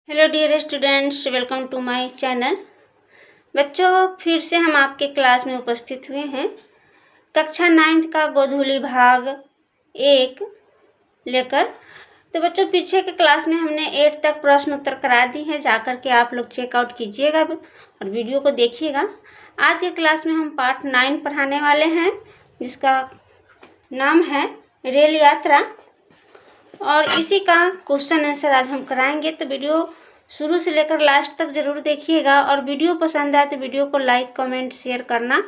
Hello dear students, welcome to my channel. बच्चों, फिर से हम आपके क्लास में उपस्थित हुए हैं। कक्षा 9 का गोधूली भाग 1 लेकर। तो बच्चों, पीछे के क्लास में हमने 8 तक प्रश्न उत्तर करा दी है। जाकर के आप लोग चेकआउट कीजिएगा और वीडियो को देखिएगा। आज के क्लास में हम पार्ट 9 पढ़ाने वाले हैं, जिसका नाम है रेल यात्रा, और इसी का क्वेश्चन आंसर आज हम कराएंगे। तो वीडियो शुरू से लेकर लास्ट तक जरूर देखिएगा, और वीडियो पसंद आए तो वीडियो को लाइक कमेंट शेयर करना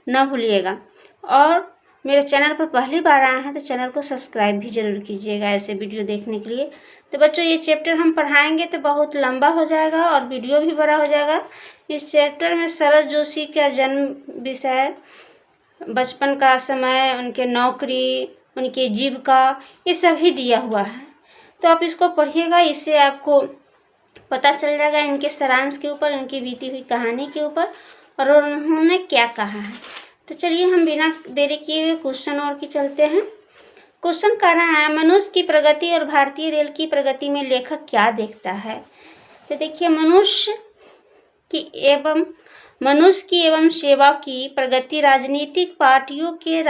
न भूलिएगा। और मेरे चैनल पर पहली बार आए हैं तो चैनल को सब्सक्राइब भी जरूर कीजिएगा ऐसे वीडियो देखने के लिए। तो बच्चों, ये चैप्टर हम पढ़ाएंगे तो बहुत लंबा हो जाएगा और वीडियो भी बड़ा हो जाएगा। इस चैप्टर में शरद जोशी का जन्म विषय, बचपन का समय, उनके नौकरी, उनकी जीविका, ये सभी दिया हुआ है। तो आप इसको पढ़िएगा, इससे आपको पता चल जाएगा इनके सारांश के ऊपर, इनकी बीती हुई कहानी के ऊपर, और उन्होंने क्या कहा है। तो चलिए हम बिना देरी किए हुए क्वेश्चन और की चलते हैं। क्वेश्चन कह रहा है, मनुष्य की प्रगति और भारतीय रेल की प्रगति में लेखक क्या देखता है। तो देखिए, मनुष्य की एवं सेवा की प्रगति राजनीतिक पार्टियों के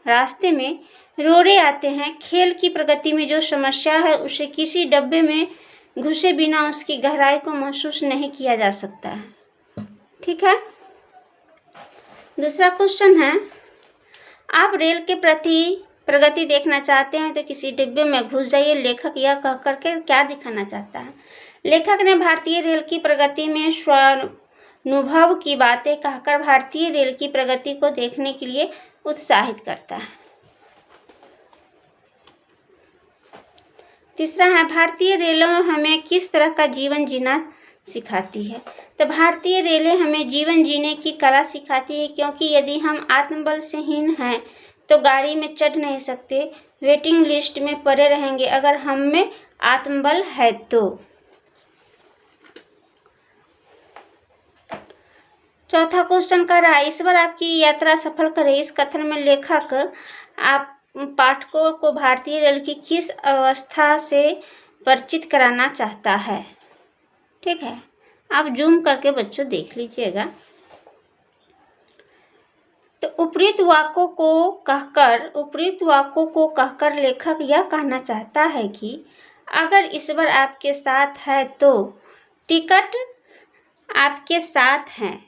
रास्ते में रोड़े आते हैं। खेल की प्रगति में जो समस्या है उसे किसी डब्बे में घुसे बिना उसकी गहराई को महसूस नहीं किया जा सकता है। ठीक है। दूसरा क्वेश्चन है, आप रेल के प्रति प्रगति देखना चाहते हैं तो किसी डिब्बे में घुस जाइए। लेखक यह कह करके क्या दिखाना चाहता है। लेखक ने भारतीय रेल की प्रगति में स्वानुभव की बातें कहकर भारतीय रेल की प्रगति को देखने के लिए उत्साहित करता है। तीसरा है, भारतीय रेलों हमें किस तरह का जीवन जीना सिखाती है। तो भारतीय रेलें हमें जीवन जीने की कला सिखाती है, क्योंकि यदि हम आत्मबल से हीन हैं तो गाड़ी में चढ़ नहीं सकते, वेटिंग लिस्ट में पड़े रहेंगे। अगर हम में आत्मबल है तो। चौथा क्वेश्चन कर रहा है, ईश्वर आपकी यात्रा सफल करे। इस कथन में लेखक आप पाठकों को भारतीय रेल की किस अवस्था से परिचित कराना चाहता है। ठीक है, आप जूम करके बच्चों देख लीजिएगा। तो उपरीत वाक्यों को कहकर लेखक यह कहना चाहता है कि अगर ईश्वर आपके साथ है तो टिकट आपके साथ है।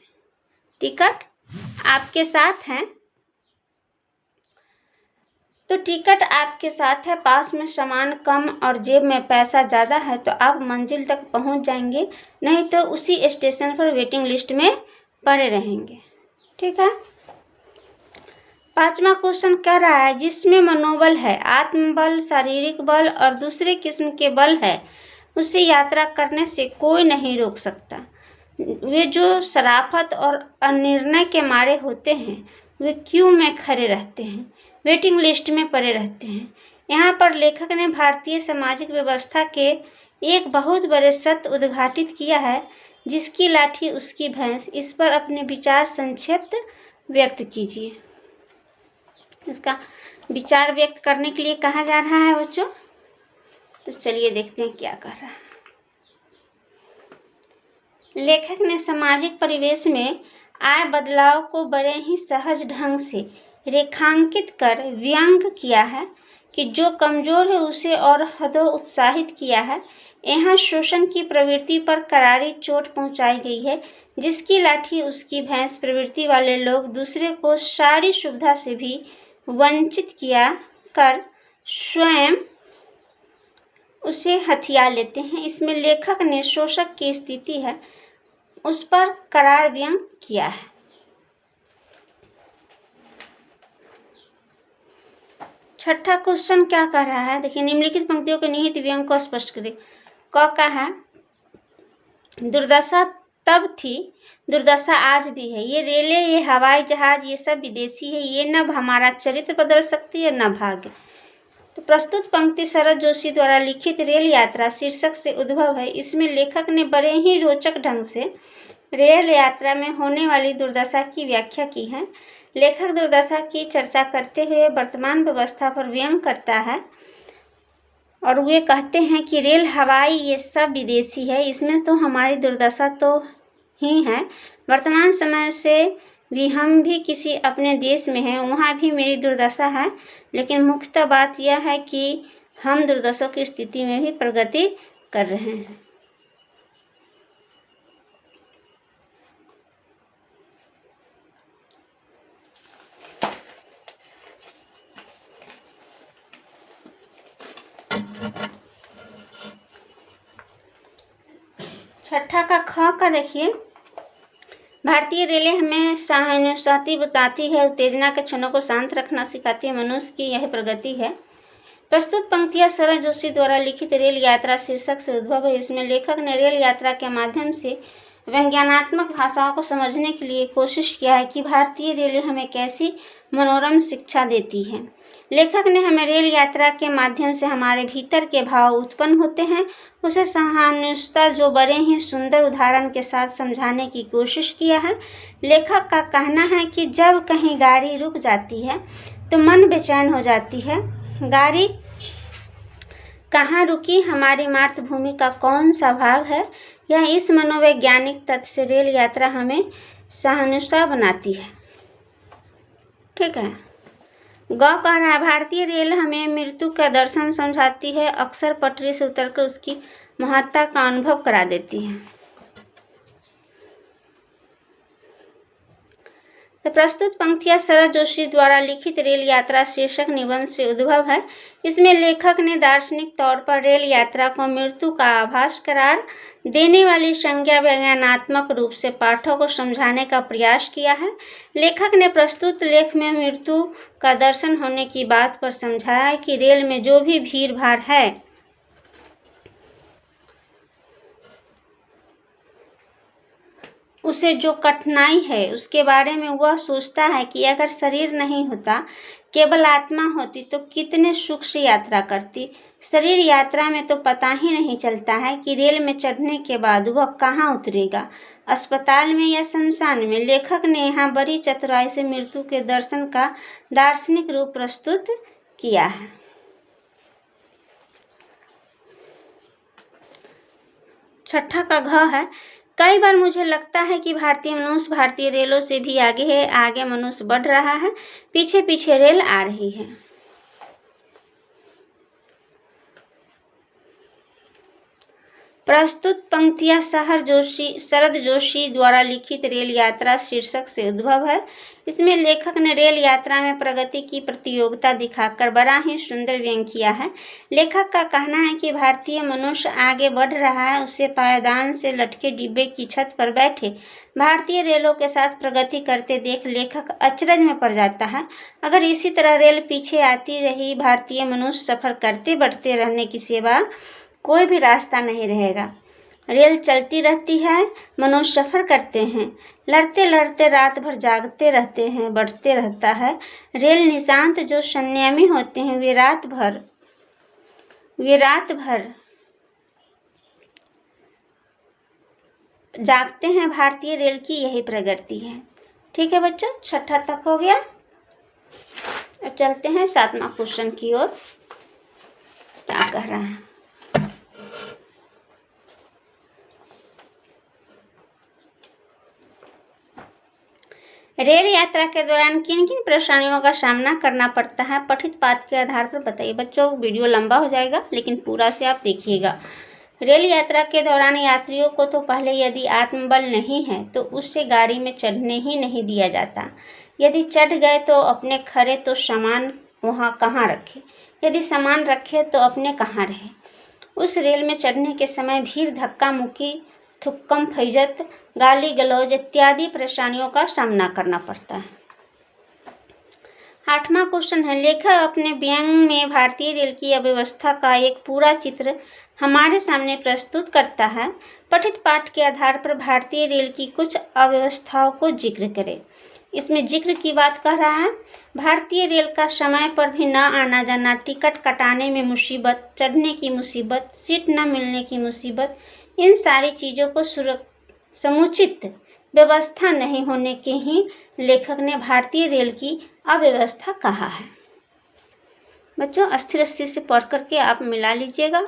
तो टिकट आपके साथ है, पास में सामान कम और जेब में पैसा ज़्यादा है तो आप मंजिल तक पहुंच जाएंगे, नहीं तो उसी स्टेशन पर वेटिंग लिस्ट में पड़े रहेंगे। ठीक है। पांचवा क्वेश्चन कह रहा है, जिसमें मनोबल है, आत्मबल, शारीरिक बल और दूसरे किस्म के बल है, उसे यात्रा करने से कोई नहीं रोक सकता। वे जो शराफत और अनिर्णय के मारे होते हैं वे क्यों में खड़े रहते हैं, वेटिंग लिस्ट में पड़े रहते हैं। यहाँ पर लेखक ने भारतीय सामाजिक व्यवस्था के एक बहुत बड़े सत्य उद्घाटित किया है, जिसकी लाठी उसकी भैंस। इस पर अपने विचार संक्षिप्त व्यक्त कीजिए। इसका विचार व्यक्त करने के लिए कहा जा रहा है बच्चों। तो चलिए देखते हैं क्या कर रहा है। लेखक ने सामाजिक परिवेश में आए बदलाव को बड़े ही सहज ढंग से रेखांकित कर व्यंग किया है कि जो कमजोर है उसे और हदों उत्साहित किया है। यहाँ शोषण की प्रवृत्ति पर करारी चोट पहुंचाई गई है, जिसकी लाठी उसकी भैंस प्रवृत्ति वाले लोग दूसरे को सारी सुविधा से भी वंचित किया कर स्वयं उसे हथिया लेते हैं। इसमें लेखक ने शोषक की स्थिति है उस पर करार व्यंग किया है। छठा क्वेश्चन क्या कर रहा है, देखिए, निम्नलिखित पंक्तियों के निहित व्यंग को स्पष्ट करें। क का है, दुर्दशा तब थी, दुर्दशा आज भी है। ये रेलें, ये हवाई जहाज, ये सब विदेशी है। ये न हमारा चरित्र बदल सकती है न भाग्य। तो प्रस्तुत पंक्ति शरद जोशी द्वारा लिखित रेल यात्रा शीर्षक से उद्भव है। इसमें लेखक ने बड़े ही रोचक ढंग से रेल यात्रा में होने वाली दुर्दशा की व्याख्या की है। लेखक दुर्दशा की चर्चा करते हुए वर्तमान व्यवस्था पर व्यंग करता है। और वे कहते हैं कि रेल, हवाई ये सब विदेशी है, इसमें तो हमारी दुर्दशा तो ही है। वर्तमान समय से भी हम भी किसी अपने देश में हैं, वहाँ भी मेरी दुर्दशा है, लेकिन मुख्यतः बात यह है कि हम दुर्दशा की स्थिति में भी प्रगति कर रहे हैं। छठा का ख का देखिए, भारतीय रेलें हमें सहानुभूति बताती है, उत्तेजना के क्षणों को शांत रखना सिखाती है, मनुष्य की यह प्रगति है। प्रस्तुत पंक्तियां सरल जोशी द्वारा लिखित रेल यात्रा शीर्षक से उद्भव है। इसमें लेखक ने रेल यात्रा के माध्यम से व्यंग्यात्मक भाषाओं को समझने के लिए कोशिश किया है कि भारतीय रेलें हमें कैसी मनोरम शिक्षा देती हैं। लेखक ने हमें रेल यात्रा के माध्यम से हमारे भीतर के भाव उत्पन्न होते हैं उसे सहानुभूति जो बड़े ही सुंदर उदाहरण के साथ समझाने की कोशिश किया है। लेखक का कहना है कि जब कहीं गाड़ी रुक जाती है तो मन बेचैन हो जाती है। गाड़ी कहाँ रुकी, हमारी मातृभूमि का कौन सा भाग है, यह इस मनोवैज्ञानिक तथ्य से रेल यात्रा हमें सहानुभूति बनाती है। ठीक है। ग कह रहा है, भारतीय रेल हमें मृत्यु का दर्शन समझाती है, अक्सर पटरी से उतरकर उसकी महत्ता का अनुभव करा देती है। तो प्रस्तुत पंक्तियां शरद जोशी द्वारा लिखित रेल यात्रा शीर्षक निबंध से उद्भव है। इसमें लेखक ने दार्शनिक तौर पर रेल यात्रा को मृत्यु का आभास करार देने वाली संज्ञा व्यंग्यात्मक रूप से पाठों को समझाने का प्रयास किया है। लेखक ने प्रस्तुत लेख में मृत्यु का दर्शन होने की बात पर समझाया है कि रेल में जो भी भीड़ भाड़ है उसे जो कठिनाई है उसके बारे में वह सोचता है कि अगर शरीर नहीं होता, केवल आत्मा होती तो कितने सुख से यात्रा करती। शरीर यात्रा में तो पता ही नहीं चलता है कि रेल में चढ़ने के बाद वह कहाँ उतरेगा, अस्पताल में या शमशान में। लेखक ने यहाँ बड़ी चतुराई से मृत्यु के दर्शन का दार्शनिक रूप प्रस्तुत किया है। छठा का घ है, कई बार मुझे लगता है कि भारतीय मनुष्य भारतीय रेलों से भी आगे है। आगे मनुष्य बढ़ रहा है, पीछे पीछे रेल आ रही है। प्रस्तुत पंक्तियां शरद जोशी द्वारा लिखित रेल यात्रा शीर्षक से उद्भव है। इसमें लेखक ने रेल यात्रा में प्रगति की प्रतियोगिता दिखाकर बड़ा ही सुंदर व्यंग्य किया है। लेखक का कहना है कि भारतीय मनुष्य आगे बढ़ रहा है, उसे पायदान से लटके डिब्बे की छत पर बैठे भारतीय रेलों के साथ प्रगति करते देख लेखक अचरज में पड़ जाता है। अगर इसी तरह रेल पीछे आती रही, भारतीय मनुष्य सफर करते बढ़ते रहने की सिवा कोई भी रास्ता नहीं रहेगा। रेल चलती रहती है, मनुष्य सफर करते हैं, लड़ते लड़ते रात भर जागते रहते हैं, बढ़ते रहता है। रेल निशांत जो संयमी होते हैं वे रात भर जागते हैं। भारतीय रेल की यही प्रगति है। ठीक है बच्चों, छठा तक हो गया। अब चलते हैं 7वां क्वेश्चन की ओर। क्या कह रहा है, रेल यात्रा के दौरान किन किन परेशानियों का सामना करना पड़ता है, पठित पाठ के आधार पर बताइए। बच्चों वीडियो लंबा हो जाएगा लेकिन पूरा से आप देखिएगा। रेल यात्रा के दौरान यात्रियों को तो पहले यदि आत्मबल नहीं है तो उससे गाड़ी में चढ़ने ही नहीं दिया जाता। यदि चढ़ गए तो अपने खड़े तो सामान वहाँ कहाँ रखे, यदि सामान रखे तो अपने कहाँ रहे। उस रेल में चढ़ने के समय भीड़, धक्का मुक्की, थुक्कम फैजत, गाली गलौज इत्यादि परेशानियों का सामना करना पड़ता है। 8वां क्वेश्चन है, लेखक अपने व्यंग्य में भारतीय रेल की अव्यवस्था का एक पूरा चित्र हमारे सामने प्रस्तुत करता है। पठित पाठ के आधार पर भारतीय रेल की कुछ अव्यवस्थाओं को जिक्र करें। इसमें जिक्र की बात कर रहा है, भारतीय रेल का समय पर भी न आना जाना, टिकट कटाने में मुसीबत, चढ़ने की मुसीबत, सीट न मिलने की मुसीबत, इन सारी चीज़ों को समुचित व्यवस्था नहीं होने के ही लेखक ने भारतीय रेल की अव्यवस्था कहा है। बच्चों अस्थिर अस्थिर से पढ़ करके आप मिला लीजिएगा,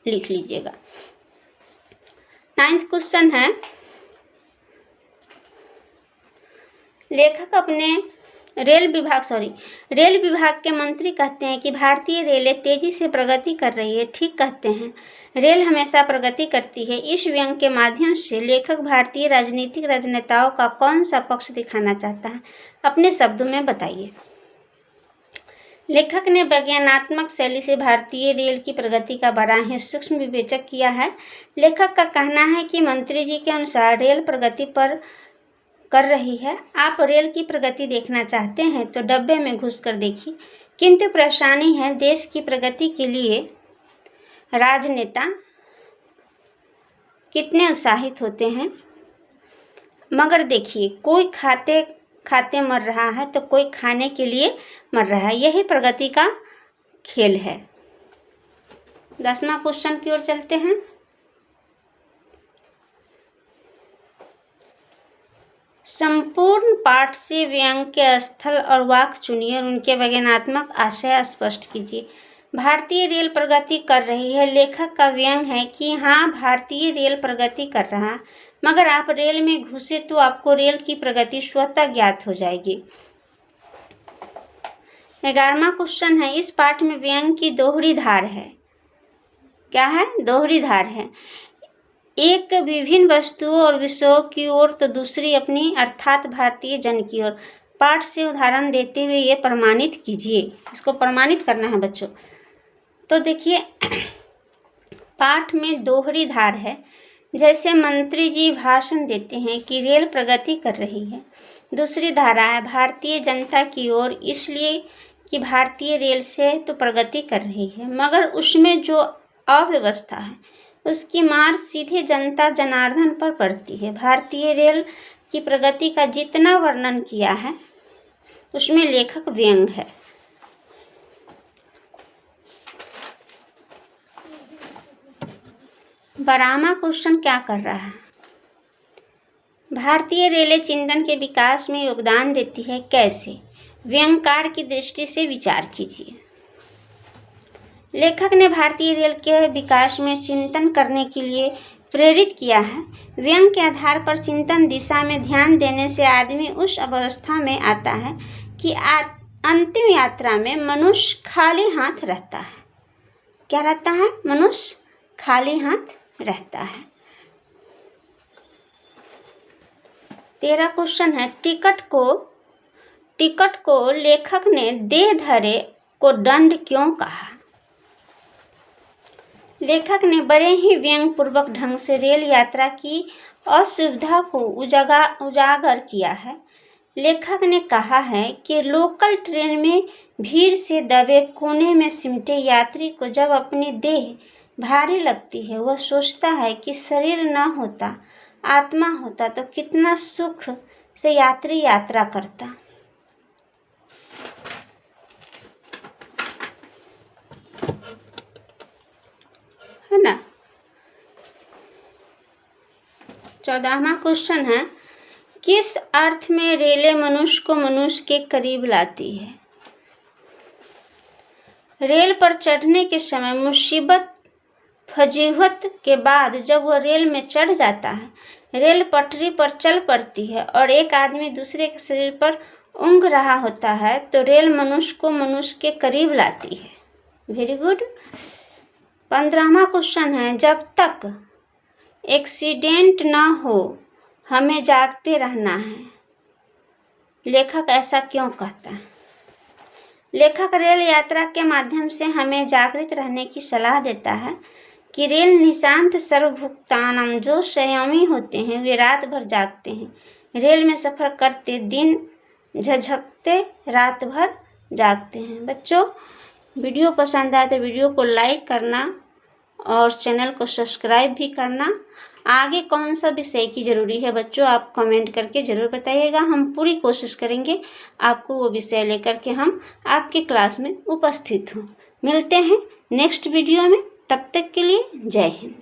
लिख लीजिएगा। 9th क्वेश्चन है, लेखक अपने रेल विभाग के मंत्री कहते हैं कि भारतीय रेलें तेजी से प्रगति कर रही है। ठीक कहते हैं, रेल हमेशा प्रगति करती है। इस व्यंग के माध्यम से लेखक भारतीय राजनीतिक राजनेताओं का कौन सा पक्ष दिखाना चाहता है? अपने शब्दों में बताइए। लेखक ने विज्ञानात्मक शैली से भारतीय रेल की प्रगति का बड़ा ही सूक्ष्म विवेचन किया है। लेखक का कहना है कि मंत्री जी के अनुसार रेल प्रगति पर कर रही है। आप रेल की प्रगति देखना चाहते हैं तो डब्बे में घुसकर देखिए, किंतु परेशानी है देश की प्रगति के लिए राजनेता कितने उत्साहित होते हैं, मगर देखिए कोई खाते खाते मर रहा है तो कोई खाने के लिए मर रहा है। यही प्रगति का खेल है। 10वां क्वेश्चन की ओर चलते हैं। संपूर्ण पाठ से व्यंग के स्थल और वाक्य चुनिए और उनके विज्ञानात्मक आशय स्पष्ट कीजिए। भारतीय रेल प्रगति कर रही है। लेखक का व्यंग है कि हाँ, भारतीय रेल प्रगति कर रहा है, मगर आप रेल में घुसे तो आपको रेल की प्रगति स्वतः ज्ञात हो जाएगी। 11वां क्वेश्चन है, इस पाठ में व्यंग की दोहरी धार है। क्या है? दोहरी धार है। एक विभिन्न वस्तुओं और विषयों की ओर तो दूसरी अपनी अर्थात भारतीय जन की ओर। पाठ से उदाहरण देते हुए ये प्रमाणित कीजिए। इसको प्रमाणित करना है बच्चों। तो देखिए पाठ में दोहरी धार है। जैसे मंत्री जी भाषण देते हैं कि रेल प्रगति कर रही है। दूसरी धारा है भारतीय जनता की ओर, इसलिए कि भारतीय रेल से तो प्रगति कर रही है, मगर उसमें जो अव्यवस्था है उसकी मार सीधे जनता जनार्दन पर पड़ती है। भारतीय रेल की प्रगति का जितना वर्णन किया है उसमें लेखक व्यंग है। बारहवां क्वेश्चन क्या कर रहा है? भारतीय रेलें चिंतन के विकास में योगदान देती है, कैसे? व्यंग्यकार की दृष्टि से विचार कीजिए। लेखक ने भारतीय रेल के विकास में चिंतन करने के लिए प्रेरित किया है। व्यंग के आधार पर चिंतन दिशा में ध्यान देने से आदमी उस अवस्था में आता है कि अंतिम यात्रा में मनुष्य खाली हाथ रहता है। क्या रहता है? मनुष्य खाली हाथ रहता है। 13 क्वेश्चन है, टिकट को लेखक ने देह धरे को दंड क्यों कहा? लेखक ने बड़े ही व्यंग पूर्वक ढंग से रेल यात्रा की असुविधा को उजागर किया है। लेखक ने कहा है कि लोकल ट्रेन में भीड़ से दबे कोने में सिमटे यात्री को जब अपनी देह भारी लगती है, वह सोचता है कि शरीर न होता, आत्मा होता तो कितना सुख से यात्री यात्रा करता। है ना? 14वां क्वेश्चन है, किस अर्थ में रेलें मनुष्य को मनुष्य के करीब लाती है? रेल पर चढ़ने के समय मुसीबत फजीहत के बाद जब वह रेल में चढ़ जाता है, रेल पटरी पर चल पड़ती है और एक आदमी दूसरे के शरीर पर ऊँघ रहा होता है, तो रेल मनुष्य को मनुष्य के करीब लाती है। Very good. 15वां क्वेश्चन है, जब तक एक्सीडेंट ना हो हमें जागते रहना है। लेखक ऐसा क्यों कहता है? लेखक रेल यात्रा के माध्यम से हमें जागृत रहने की सलाह देता है कि रेल निशांत सर्वभुक्तानम, जो संयमी होते हैं वे रात भर जागते हैं। रेल में सफ़र करते दिन झझकते रात भर जागते हैं। बच्चों वीडियो पसंद आए तो वीडियो को लाइक करना और चैनल को सब्सक्राइब भी करना। आगे कौन सा विषय की ज़रूरी है बच्चों, आप कमेंट करके ज़रूर बताइएगा। हम पूरी कोशिश करेंगे आपको वो विषय लेकर के हम आपके क्लास में उपस्थित हों। मिलते हैं नेक्स्ट वीडियो में, तब तक के लिए जय हिंद।